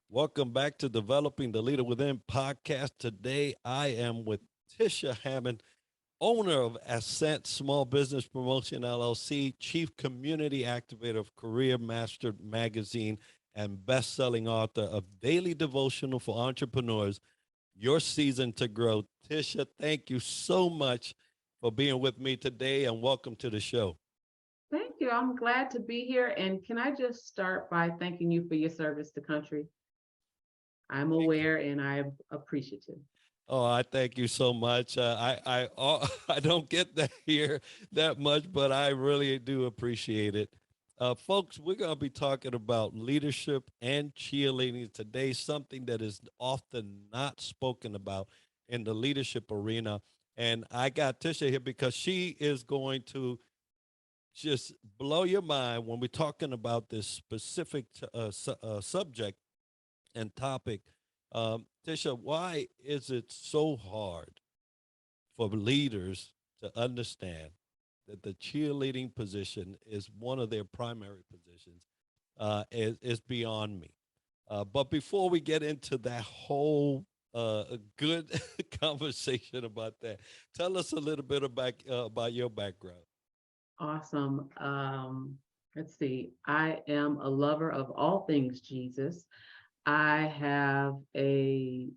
Welcome back to Developing the Leader Within podcast. Today, I am with Tisha Hammond, owner of Ascent Small Business Promotion LLC, chief community activator of Career Master Magazine, and best-selling author of Daily Devotional for Entrepreneurs, Your Season to Grow. Tisha, thank you so much for being with me today, and welcome to the show. Thank you. I'm glad to be here. And can I just start by thanking you for your service to country? I'm Thank you. aware and I'm appreciative. Oh, I thank you so much. I don't get that here that much, but I really do appreciate it. Folks, we're going to be talking about leadership and cheerleading today, something that is often not spoken about in the leadership arena. And I got Tisha here because she is going to just blow your mind when we're talking about this specific subject and topic. Tisha, why is it so hard for leaders to understand that the cheerleading position is one of their primary positions? Is beyond me. But before we get into that whole good conversation about that, tell us a little bit about your background. Awesome. Let's see. I am a lover of all things Jesus. I have a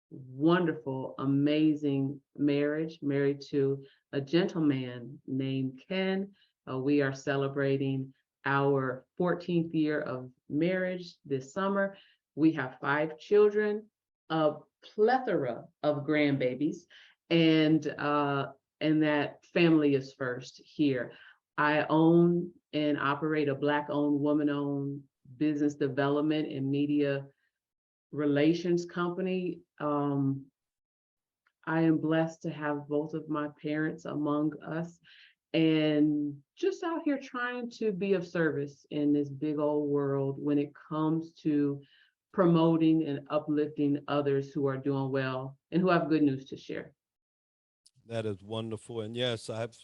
wonderful, amazing marriage, married to a gentleman named Ken. We are celebrating our 14th year of marriage this summer. We have 5 children, a plethora of grandbabies, and that family is first here. I own and operate a Black-owned, woman-owned business development and media relations company. I am blessed to have both of my parents among us and just out here trying to be of service in this big old world when it comes to promoting and uplifting others who are doing well and who have good news to share. That is wonderful. And yes, I've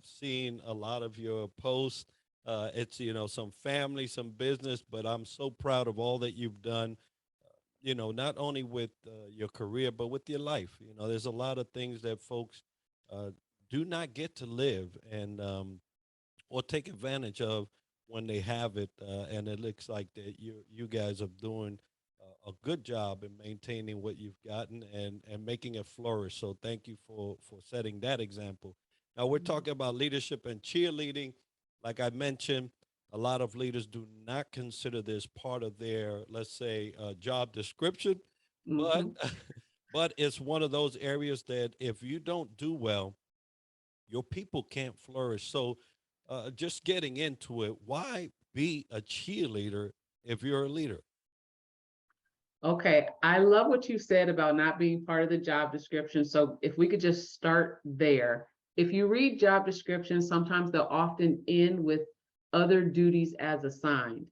seen a lot of your posts. It's, some family, some business, but I'm so proud of all that you've done, not only with your career, but with your life. There's a lot of things that folks uh, do not get to live and or take advantage of when they have it. And it looks like that you guys are doing a good job in maintaining what you've gotten and making it flourish. So thank you for setting that example. Now we're talking about leadership and cheerleading. Like I mentioned, a lot of leaders do not consider this part of their, let's say, job description, but Mhm. but it's one of those areas that if you don't do well, your people can't flourish. So just getting into it, why be a cheerleader if you're a leader? Okay, I love what you said about not being part of the job description. So if we could just start there. If you read job descriptions, sometimes they'll often end with other duties as assigned,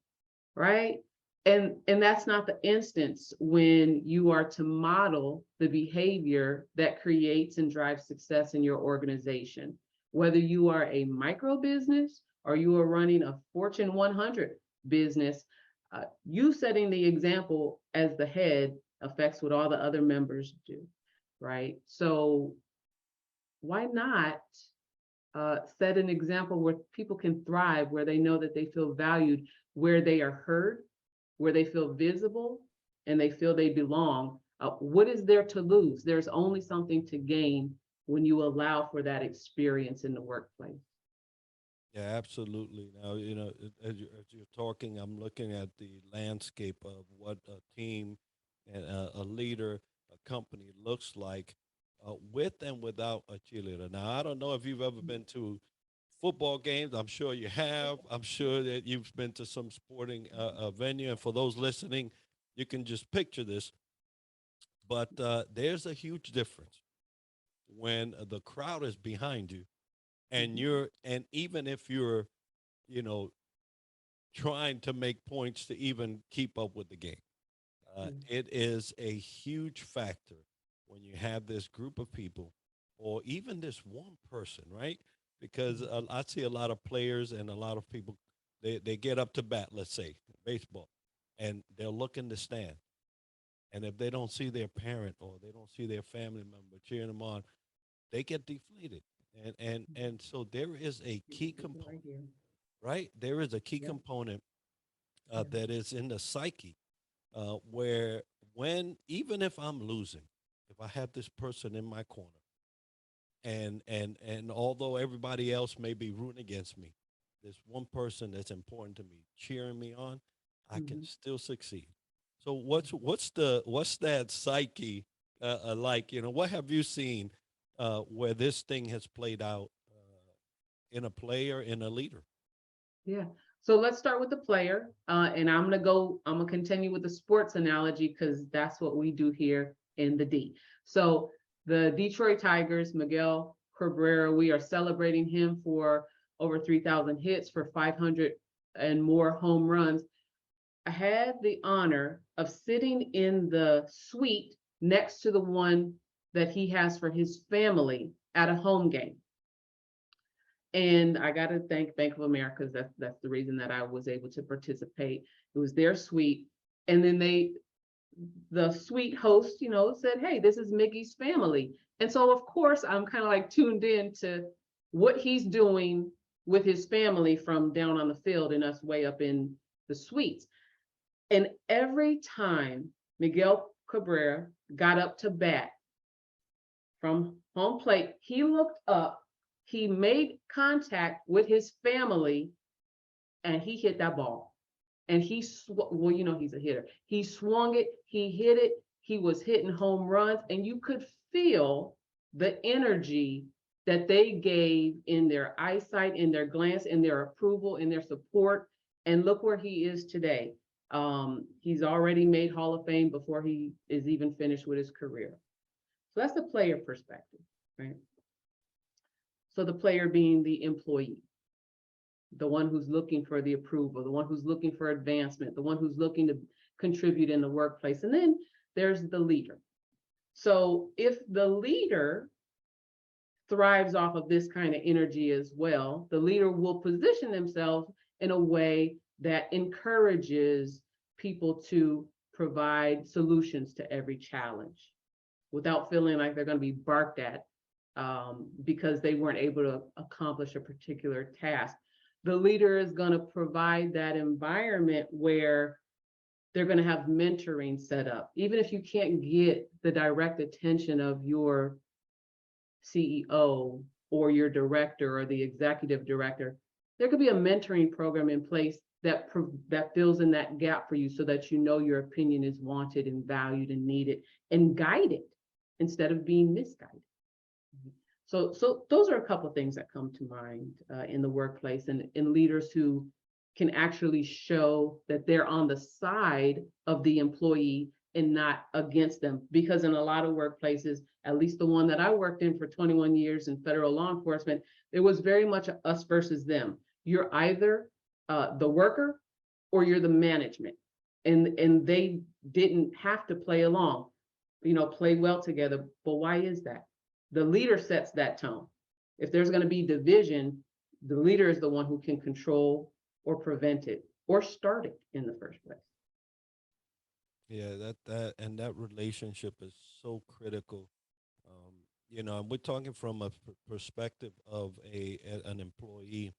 right? And that's not the instance when you are to model the behavior that creates and drives success in your organization. Whether you are a micro business or you are running a Fortune 100 business, you setting the example as the head affects what all the other members do, right? So why not set an example where people can thrive, where they know that they feel valued, where they are heard, where they feel visible, and they feel they belong. What is there to lose? There's only something to gain when you allow for that experience in the workplace. Yeah, absolutely. Now, as you're talking, I'm looking at the landscape of what a team and a leader, a company looks like with and without a cheerleader. Now, I don't know if you've ever been to football games. I'm sure you have. I'm sure that you've been to some sporting venue. And for those listening, you can just picture this. But there's a huge difference when the crowd is behind you and Mhm. even if you're, you know, trying to make points to even keep up with the game. It is a huge factor when you have this group of people or even this one person, right? because I see a lot of players and a lot of people, they get up to bat, let's say baseball, and they're looking to stand. And if they don't see their parent or they don't see their family member cheering them on, they get deflated. And so there is a key Right component, here. right? There is a key Yep. component Yeah. that is in the psyche, where when even if I'm losing, if I have this person in my corner, and although everybody else may be rooting against me, there's one person that's important to me cheering me on, I can Mhm. still succeed. So what's that psyche like? What have you seen where this thing has played out in a player, in a leader? Yeah. So let's start with the player. And I'm gonna continue with the sports analogy because that's what we do here in the D. So the Detroit Tigers, Miguel Cabrera, we are celebrating him for over 3,000 hits for 500 and more home runs. I had the honor of sitting in the suite next to the one that he has for his family at a home game. And I got to thank Bank of America because that's the reason that I was able to participate. It was their suite, and then the suite host, said, "Hey, this is Mickey's family," and so of course I'm kind of like tuned in to what he's doing with his family from down on the field and us way up in the suites. And every time Miguel Cabrera got up to bat from home plate, he looked up, he made contact with his family, and he hit that ball. And well, he's a hitter. He swung it, he hit it, he was hitting home runs, and you could feel the energy that they gave in their eyesight, in their glance, in their approval, in their support. And look where he is today. He's already made Hall of Fame before he is even finished with his career. So that's the player perspective, right? So the player being the employee, the one who's looking for the approval, the one who's looking for advancement, the one who's looking to contribute in the workplace. And then there's the leader. So if the leader thrives off of this kind of energy as well, the leader will position themselves in a way that encourages people to provide solutions to every challenge without feeling like they're going to be barked at because they weren't able to accomplish a particular task. The leader is going to provide that environment where they're going to have mentoring set up. Even if you can't get the direct attention of your CEO or your director or the executive director, there could be a mentoring program in place that fills in that gap for you so that you know your opinion is wanted and valued and needed and guided instead of being misguided. So those are a couple of things that come to mind in the workplace and in leaders who can actually show that they're on the side of the employee and not against them. Because in a lot of workplaces, at least the one that I worked in for 21 years in federal law enforcement, it was very much us versus them. You're either the worker or you're the management. And they didn't have to play along, play well together. But why is that? The leader sets that tone. If there's going to be division, the leader is the one who can control or prevent it or start it in the first place. Yeah, that relationship is so critical. Um, and we're talking from a perspective of an employee.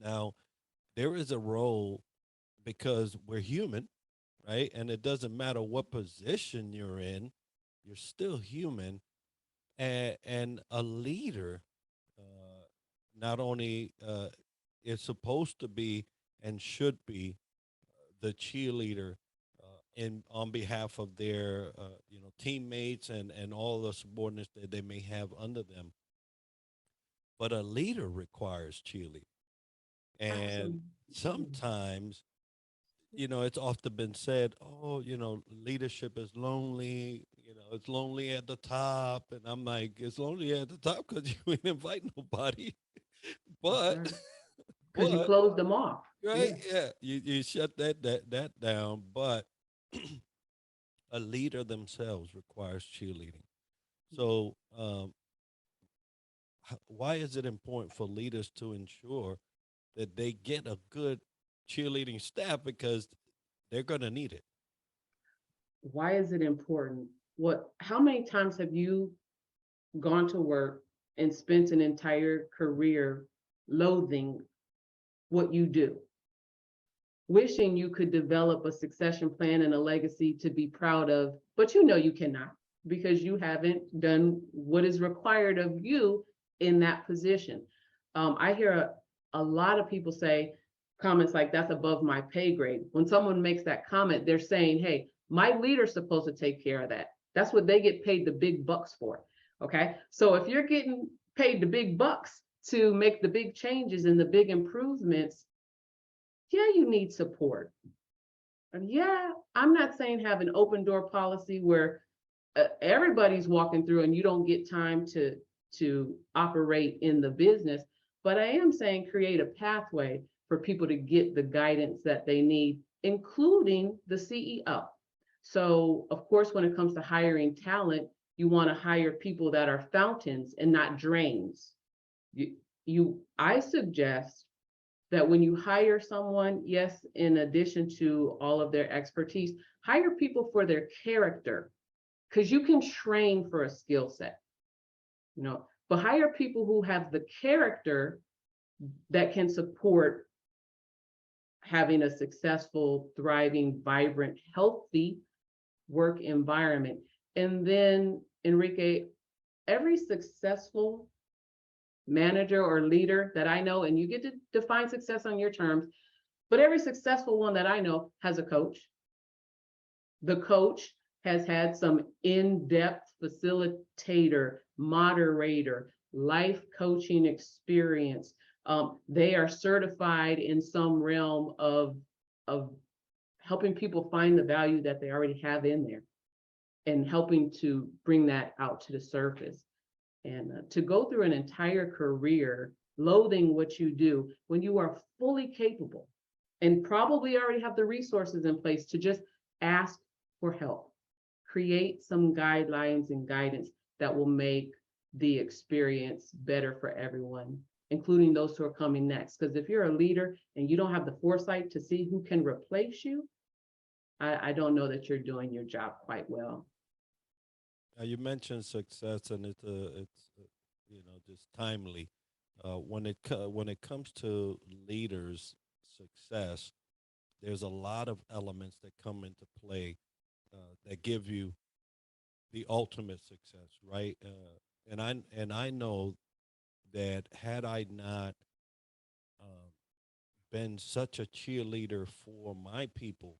Now, there is a role because we're human, right? And it doesn't matter what position you're in, you're still human. And a leader not only is supposed to be and should be the cheerleader in on behalf of their teammates and all the subordinates that they may have under them, but a leader requires cheerleading. And Absolutely. sometimes, it's often been said, oh, leadership is lonely. It's lonely at the top. And I'm like, it's lonely at the top because you ain't invite nobody. That's But, right. Because you but, closed them off. right, Yeah. yeah, you shut that down. But a leader themselves requires cheerleading. So, why is it important for leaders to ensure that they get a good cheerleading staff because they're going to need it? Why is it important? How many times have you gone to work and spent an entire career loathing what you do, wishing you could develop a succession plan and a legacy to be proud of, but you know you cannot because you haven't done what is required of you in that position. I hear a lot of people say comments like, that's above my pay grade. When someone makes that comment, they're saying, hey, my leader's supposed to take care of that. That's what they get paid the big bucks for. Okay. So if you're getting paid the big bucks to make the big changes and the big improvements, yeah, you need support. And yeah, I'm not saying have an open door policy where everybody's walking through and you don't get time to operate in the business, but I am saying create a pathway for people to get the guidance that they need, including the CEO. So of course, when it comes to hiring talent, you want to hire people that are fountains and not drains. I suggest that when you hire someone, yes, in addition to all of their expertise, hire people for their character, because you can train for a skill set, but hire people who have the character that can support having a successful, thriving, vibrant, healthy work environment. And then, Enrique, every successful manager or leader that I know, and you get to define success on your terms, but every successful one that I know has a coach. The coach has had some in-depth facilitator, moderator, life coaching experience. They are certified in some realm of helping people find the value that they already have in there and helping to bring that out to the surface. And to go through an entire career loathing what you do when you are fully capable and probably already have the resources in place to just ask for help, create some guidelines and guidance that will make the experience better for everyone, including those who are coming next. Because if you're a leader and you don't have the foresight to see who can replace you, I don't know that you're doing your job quite well. You mentioned success, and just timely. When it comes to leaders' success, there's a lot of elements that come into play that give you the ultimate success, right? And I know that had I not um, been such a cheerleader for my people,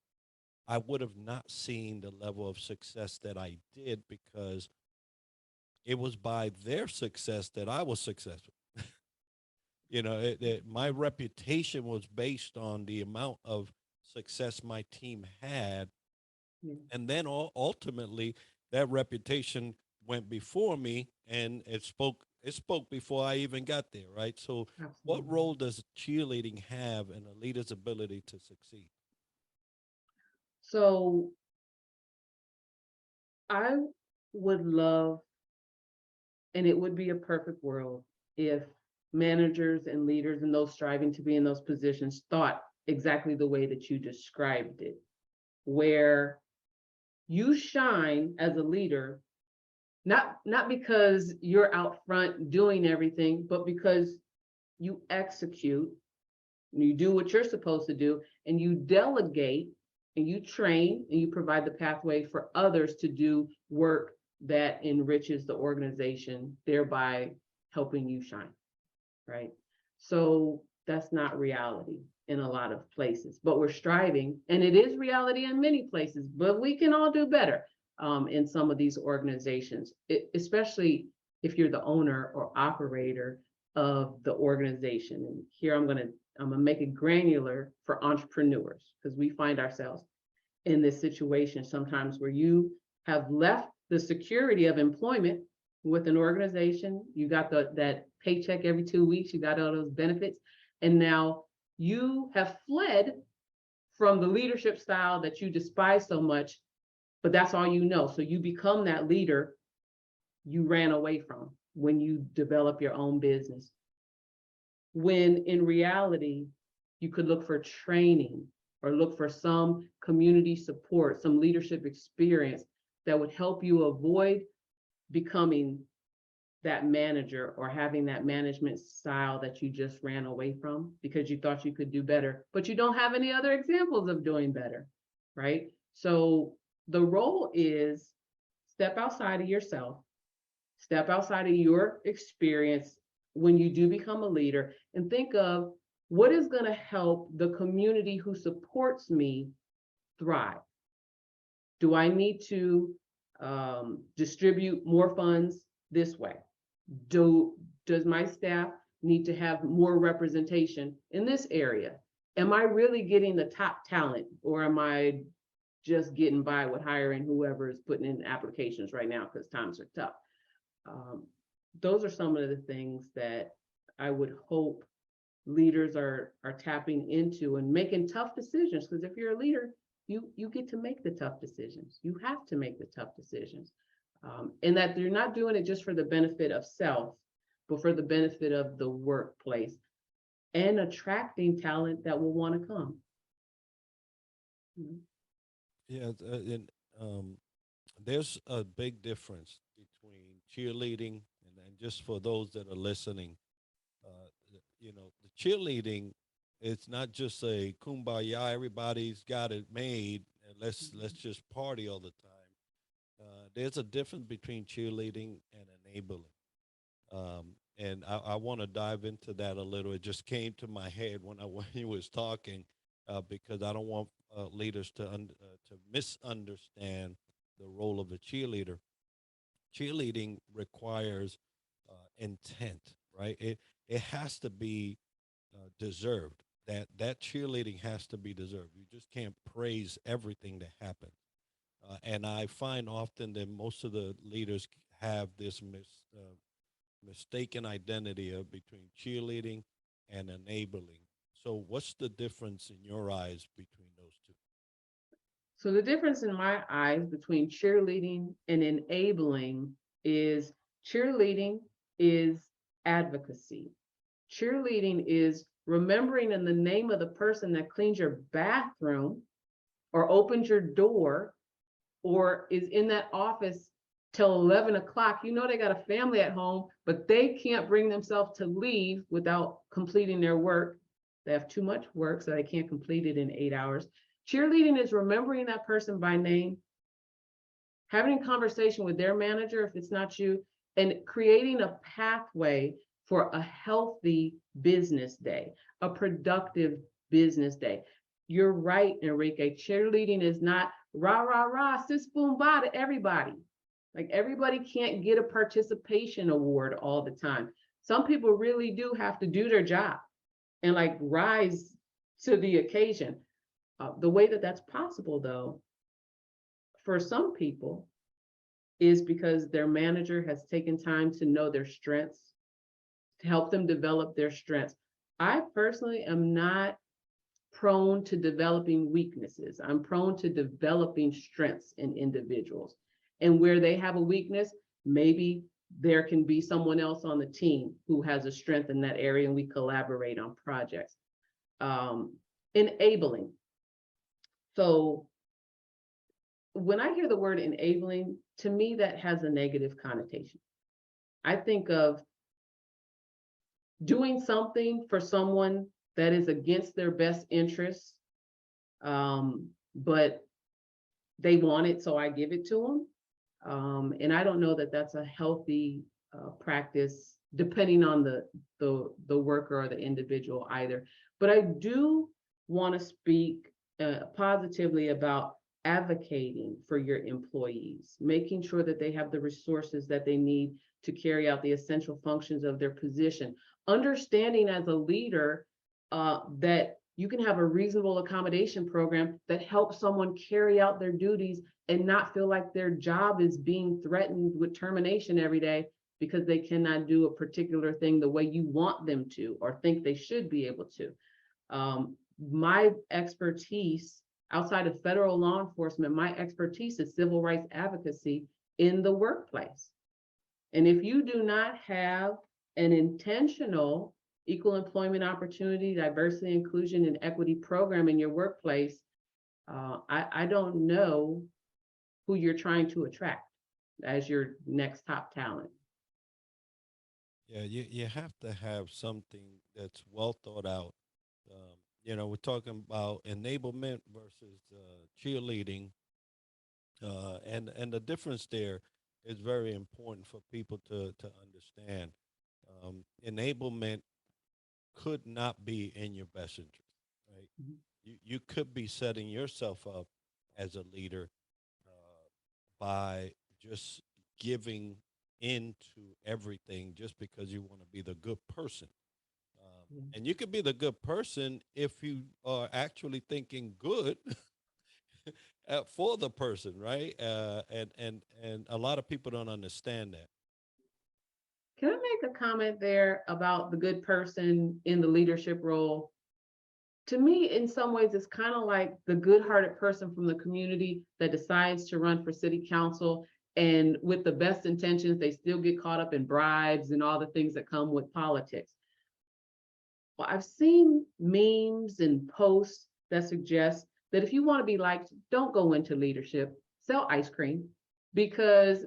I would have not seen the level of success that I did because it was by their success that I was successful. My reputation was based on the amount of success my team had, Yeah, and then ultimately that reputation went before me, and it spoke before I even got there, right? So, what absolutely. role does cheerleading have in a leader's ability to succeed? So I would love, and it would be a perfect world if managers and leaders and those striving to be in those positions thought exactly the way that you described it, where you shine as a leader, not because you're out front doing everything, but because you execute, you do what you're supposed to do, and you delegate and you train and you provide the pathway for others to do work that enriches the organization, thereby helping you shine, right? So that's not reality in a lot of places, but we're striving, and it is reality in many places, but we can all do better in some of these organizations, especially if you're the owner or operator of the organization. And here I'm gonna make it granular for entrepreneurs, because we find ourselves in this situation sometimes where you have left the security of employment with an organization. You got that paycheck every 2 weeks, you got all those benefits, and now you have fled from the leadership style that you despise so much, but that's all you know. So you become that leader you ran away from. when you develop your own business. When in reality, you could look for training or look for some community support, some leadership experience that would help you avoid becoming that manager or having that management style that you just ran away from because you thought you could do better, but you don't have any other examples of doing better, right? So the role is step outside of yourself, step outside of your experience when you do become a leader, and think of what is going to help the community who supports me thrive. Do I need to distribute more funds this way? Does my staff need to have more representation in this area? Am I really getting the top talent, or am I just getting by with hiring whoever is putting in applications right now because times are tough? Those are some of the things that I would hope leaders are tapping into and making tough decisions. Because if you're a leader, you get to make the tough decisions. You have to make the tough decisions. And that you're not doing it just for the benefit of self, but for the benefit of the workplace and attracting talent that will want to come. Yeah, and there's a big difference between cheerleading and just for those that are listening, the cheerleading, it's not just a kumbaya, everybody's got it made, and let's just party all the time. There's a difference between cheerleading and enabling. And I want to dive into that a little. It just came to my head when he was talking, because I don't want leaders to misunderstand the role of a cheerleader. Cheerleading requires intent, right? It has to be deserved. That cheerleading has to be deserved. You just can't praise everything that happens. And I find often that most of the leaders have this mistaken identity of between cheerleading and enabling. So, what's the difference in your eyes between those two? So the difference in my eyes between cheerleading and enabling is cheerleading is advocacy. Cheerleading is remembering in the name of the person that cleans your bathroom or opens your door or is in that office till 11 o'clock. You know, they got a family at home, but they can't bring themselves to leave without completing their work. They have too much work, so they can't complete it in 8 hours. Cheerleading is remembering that person by name, having a conversation with their manager if it's not you, and creating a pathway for a healthy business day, a productive business day. You're right, Enrique. Cheerleading is not rah, rah, rah, sis, boom, ba to everybody. Like everybody can't get a participation award all the time. Some people really do have to do their job and like rise to the occasion. The way that that's possible, though, for some people, is because their manager has taken time to know their strengths, to help them develop their strengths. I personally am not prone to developing weaknesses. I'm prone to developing strengths in individuals. And where they have a weakness, maybe there can be someone else on the team who has a strength in that area and we collaborate on projects. Enabling. So when I hear the word enabling, to me, that has a negative connotation. I think of doing something for someone that is against their best interests, but they want it, so I give it to them. And I don't know that that's a healthy practice, depending on the worker or the individual either. But I do want to speak positively about advocating for your employees, making sure that they have the resources that they need to carry out the essential functions of their position. Understanding as a leader that you can have a reasonable accommodation program that helps someone carry out their duties and not feel like their job is being threatened with termination every day because they cannot do a particular thing the way you want them to or think they should be able to. My expertise outside of federal law enforcement, my expertise is civil rights advocacy in the workplace. And if you do not have an intentional equal employment opportunity, diversity, inclusion, and equity program in your workplace, I don't know who you're trying to attract as your next top talent. Yeah, you have to have something that's well thought out. We're talking about enablement versus cheerleading, and the difference there is very important for people to understand. Enablement could not be in your best interest, right? Mhm. You could be setting yourself up as a leader by just giving into everything just because you want to be the good person. And you could be the good person if you are actually thinking good for the person, right? And a lot of people don't understand that. Can I make a comment there about the good person in the leadership role? To me, in some ways, it's kind of like the good-hearted person from the community that decides to run for city council, and with the best intentions, they still get caught up in bribes and all the things that come with politics. Well, I've seen memes and posts that suggest that if you want to be liked, don't go into leadership, sell ice cream. Because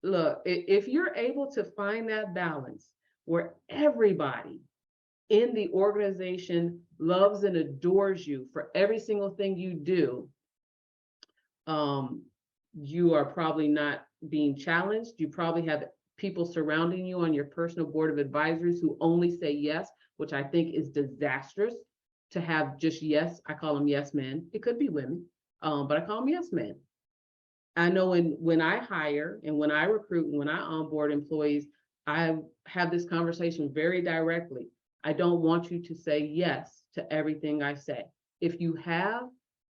look, if you're able to find that balance where everybody in the organization loves and adores you for every single thing you do, um, you are probably not being challenged. You probably have people surrounding you on your personal board of advisors who only say yes, which I think is disastrous to have just yes. I call them yes men. It could be women, but I call them yes men. I know when I hire and when I recruit and when I onboard employees, I have this conversation very directly. I don't want you to say yes to everything I say. If you have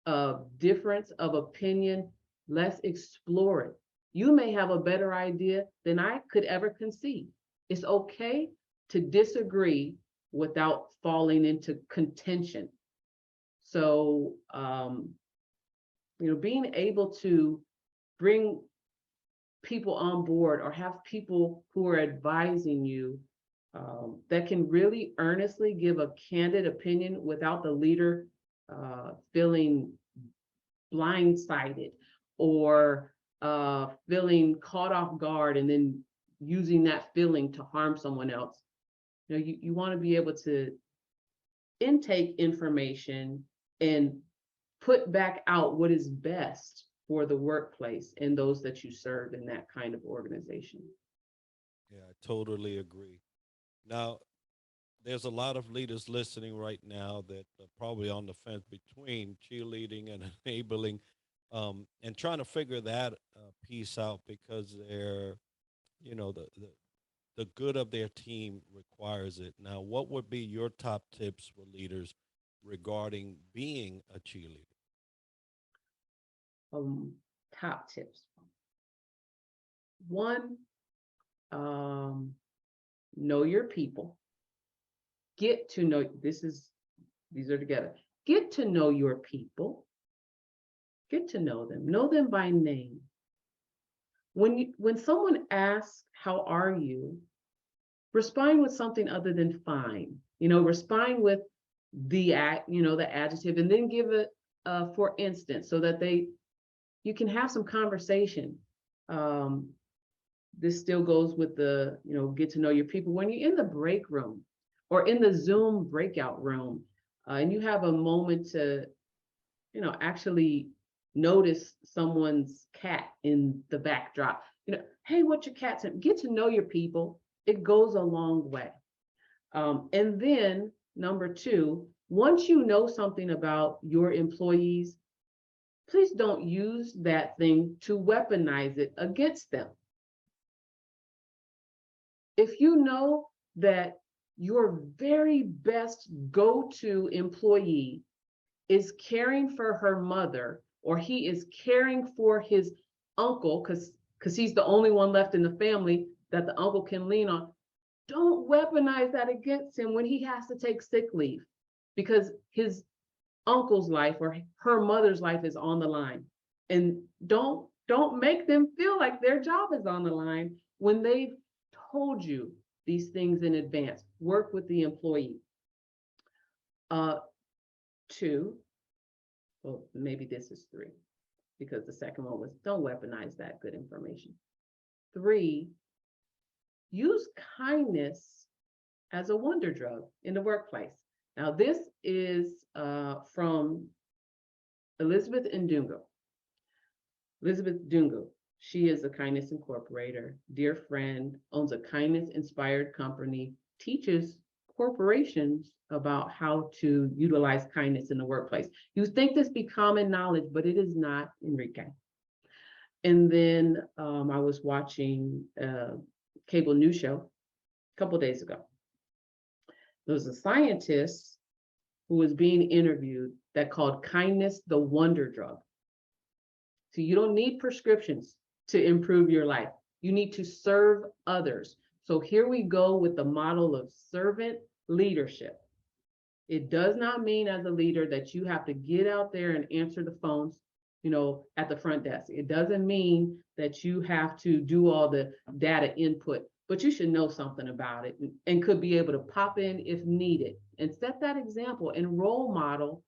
a difference of opinion, let's explore it. You may have a better idea than I could ever conceive. It's okay to disagree without falling into contention. So, being able to bring people on board or have people who are advising you that can really earnestly give a candid opinion without the leader feeling blindsided or feeling caught off guard and then using that feeling to harm someone else. You want to be able to intake information and put back out what is best for the workplace and those that you serve in that kind of organization. Yeah, I totally agree. Now, there's a lot of leaders listening right now that are probably on the fence between cheerleading and enabling, and trying to figure that piece out because they're, you know, the good of their team requires it. Now, what would be your top tips for leaders regarding being a cheerleader? Um, Top tips. One, um, know your people. Get to know, these are together. Get to know your people. Get to know them by name. When someone asks, how are you? Respond with something other than fine. Respond with the adjective, and then give it for instance, so that you can have some conversation. Um, this still goes with the, get to know your people. When you're in the break room or in the Zoom breakout room, and you have a moment to, actually notice someone's cat in the backdrop. Hey, what's your cat's name? Get to know your people. It goes a long way. And then number two, once you know something about your employees, please don't use that thing to weaponize it against them. If you know that your very best go-to employee is caring for her mother, or he is caring for his uncle because he's the only one left in the family that the uncle can lean on, don't weaponize that against him when he has to take sick leave because his uncle's life or her mother's life is on the line. And don't make them feel like their job is on the line when they've told you these things in advance, work with the employee. Two, well, maybe this is three, because the second one was don't weaponize that good information. Three, use kindness as a wonder drug in the workplace. Now, this is from Elizabeth Ndungu. Elizabeth Ndungu, she is a Kindness Incorporator, dear friend, owns a kindness-inspired company, teaches corporations about how to utilize kindness in the workplace. You think this be common knowledge, but it is not, Enrique. And then I was watching a cable news show a couple days ago. There was a scientist who was being interviewed that called kindness the wonder drug. So you don't need prescriptions to improve your life. You need to serve others. So here we go with the model of servant leadership. It does not mean as a leader that you have to get out there and answer the phones, at the front desk. It doesn't mean that you have to do all the data input, but you should know something about it and could be able to pop in if needed and set that example and role model.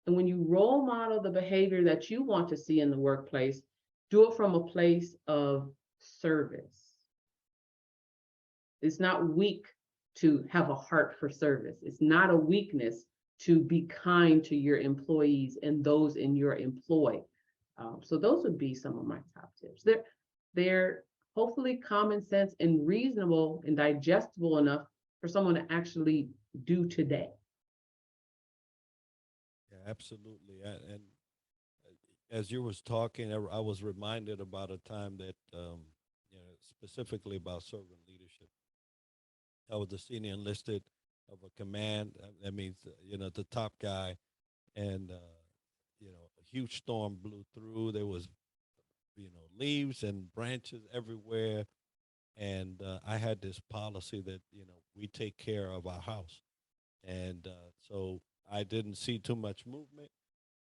And when you role model the behavior that you want to see in the workplace, do it from a place of service. It's not weak to have a heart for service. It's not a weakness to be kind to your employees and those in your employ. So those would be some of my top tips. They're hopefully common sense and reasonable and digestible enough for someone to actually do today. Yeah, absolutely. And as you was talking, I was reminded about a time that, specifically about servant leadership. I was a senior enlisted of a command. That means, the top guy. And, a huge storm blew through. There was, leaves and branches everywhere. And I had this policy that, we take care of our house. And so I didn't see too much movement.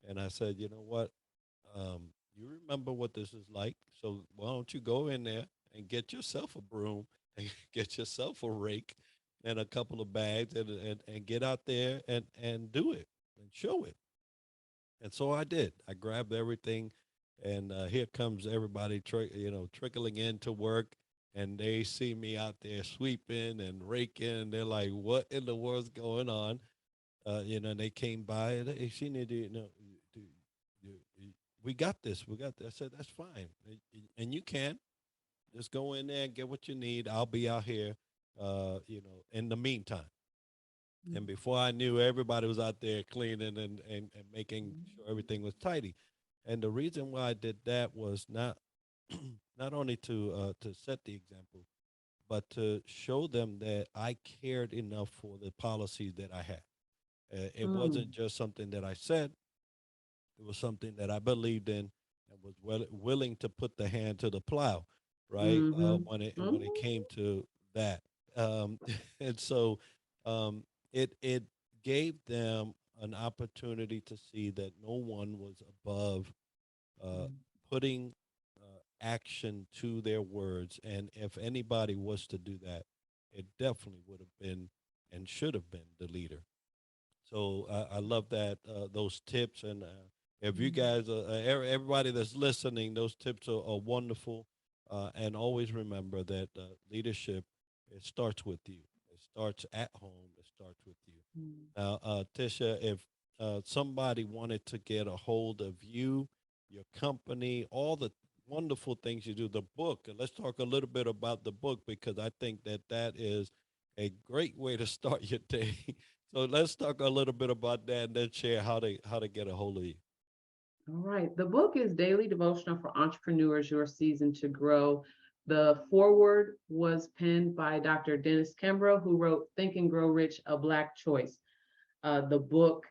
And I said, you know what? You remember what this is like. So why don't you go in there and get yourself a broom and get yourself a rake and a couple of bags and get out there and do it and show it. And so I did. I grabbed everything, and here comes everybody, trickling into work, and they see me out there sweeping and raking. They're like, "What in the world's going on?" And they came by and hey, she needed, do, we got this. We got this. I said, that's fine, and you can just go in there and get what you need. I'll be out here, in the meantime. And before I knew, everybody was out there cleaning and making sure everything was tidy. And the reason why I did that was not not only to set the example, but to show them that I cared enough for the policies that I had. It wasn't just something that I said; it was something that I believed in and was willing to put the hand to the plow, right? When it came to that, um, and so it gave them an opportunity to see that no one was above uh, putting action to their words, and if anybody was to do that, it definitely would have been and should have been the leader. So I love that those tips, and if you guys, everybody that's listening, those tips are wonderful. And always remember that leadership, it starts with you. It starts at home. It starts with you. Now, Tisha, if somebody wanted to get a hold of you, your company, all the wonderful things you do, the book, and let's talk a little bit about the book because I think that that is a great way to start your day. So let's talk a little bit about that and then share how to get a hold of you. All right. The book is Daily Devotional for Entrepreneurs, Your Season to Grow. The foreword was penned by Dr. Dennis Kimbrough, who wrote Think and Grow Rich, A Black Choice. The book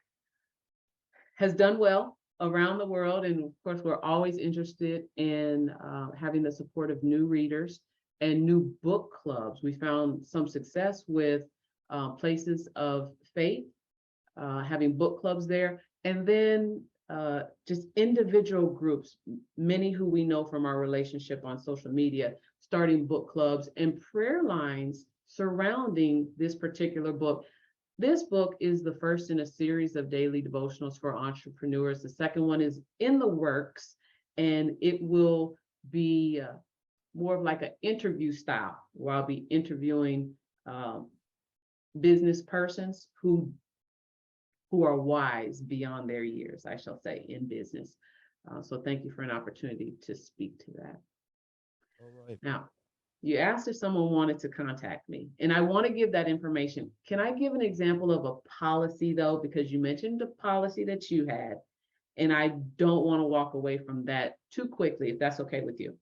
has done well around the world. And of course, we're always interested in having the support of new readers and new book clubs. We found some success with places of faith, having book clubs there. And then just individual groups, many who we know from our relationship on social media, starting book clubs and prayer lines surrounding this particular book. This book is the first in a series of daily devotionals for entrepreneurs. The second one is in the works, and it will be more of like an interview style, where I'll be interviewing business persons who are wise beyond their years, I shall say, in business. So thank you for an opportunity to speak to that. All right. Now, you asked if someone wanted to contact me, and I want to give that information. Can I give an example of a policy, though? Because you mentioned the policy that you had, and I don't want to walk away from that too quickly, if that's okay with you.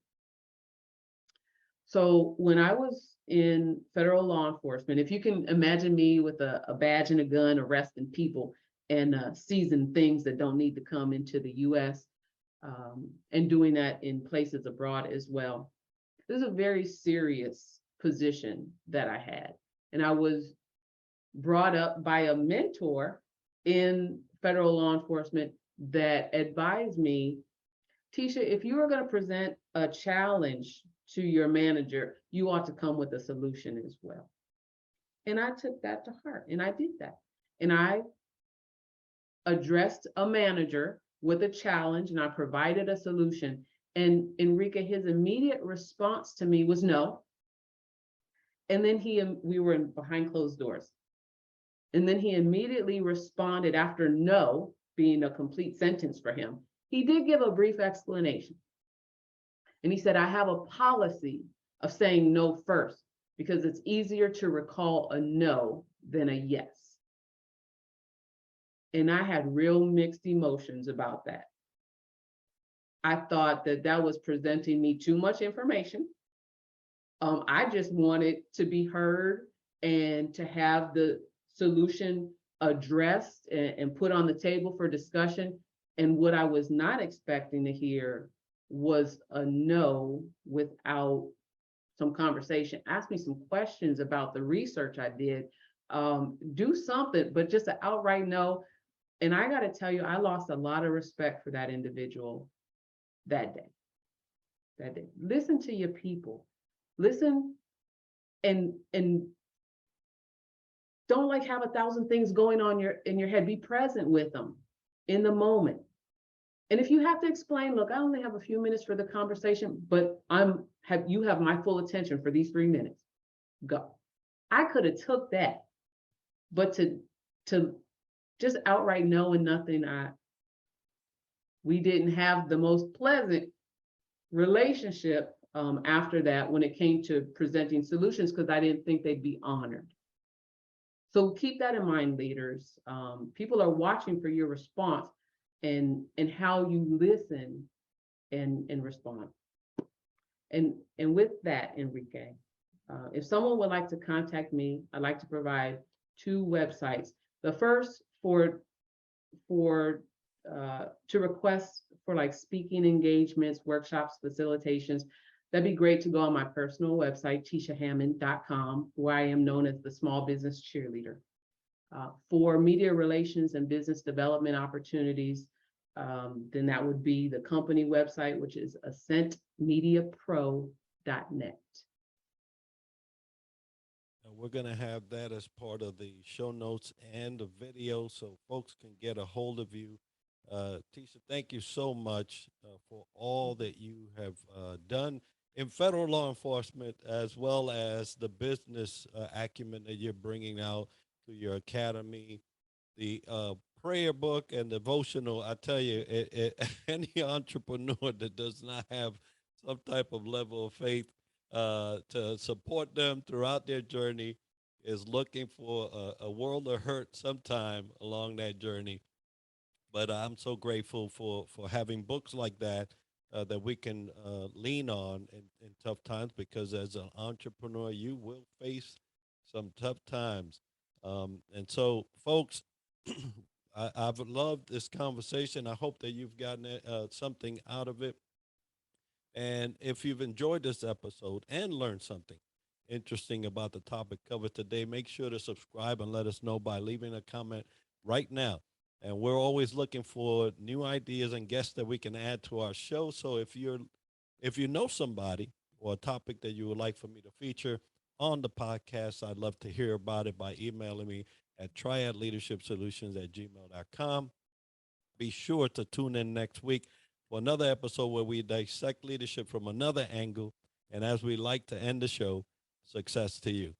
So when I was in federal law enforcement, if you can imagine me with a badge and a gun arresting people and seizing things that don't need to come into the US, and doing that in places abroad as well. This is a very serious position that I had. And I was brought up by a mentor in federal law enforcement that advised me, Tisha, if you are going to present a challenge to your manager, you ought to come with a solution as well. And I took that to heart, and I did that. And I addressed a manager with a challenge, and I provided a solution. And Enrique, his immediate response to me was no. And then we were behind closed doors. And then he immediately responded, after no being a complete sentence for him, he did give a brief explanation. And he said, I have a policy of saying no first, because it's easier to recall a no than a yes. And I had real mixed emotions about that. I thought that was presenting me too much information. I just wanted to be heard and to have the solution addressed and put on the table for discussion. And what I was not expecting to hear was a no without some conversation. Ask me some questions about the research I did. Do something, but just an outright no. And I got to tell you, I lost a lot of respect for that individual that day. Listen to your people. Listen and don't like have 1,000 things going on in your head. Be present with them in the moment. And if you have to explain, look, I only have a few minutes for the conversation, but you have my full attention for these 3 minutes. Go. I could have took that, but to just outright no and nothing, we didn't have the most pleasant relationship after that when it came to presenting solutions, because I didn't think they'd be honored. So keep that in mind, leaders. People are watching for your response and how you listen and respond. And with that, Enrique, if someone would like to contact me, I'd like to provide 2 websites. The first to request for like speaking engagements, workshops, facilitations, that'd be great to go on my personal website, tishahammond.com, where I am known as the Small Business Cheerleader. For media relations and business development opportunities, then that would be the company website, which is ascentmediapro.net. We're going to have that as part of the show notes and the video so folks can get a hold of you. Tisha, thank you so much for all that you have done in federal law enforcement, as well as the business acumen that you're bringing out through your academy, the prayer book and devotional. I tell you, any entrepreneur that does not have some type of level of faith to support them throughout their journey is looking for a world of hurt sometime along that journey. But I'm so grateful for having books like that that we can lean on in tough times, because as an entrepreneur, you will face some tough times. And so, folks, I've loved this conversation. I hope that you've gotten something out of it. And if you've enjoyed this episode and learned something interesting about the topic covered today, make sure to subscribe and let us know by leaving a comment right now. And we're always looking for new ideas and guests that we can add to our show. So if you know somebody or a topic that you would like for me to feature on the podcast, I'd love to hear about it by emailing me at triadleadershipsolutions@gmail.com. Be sure to tune in next week for another episode where we dissect leadership from another angle. And as we like to end the show, success to you.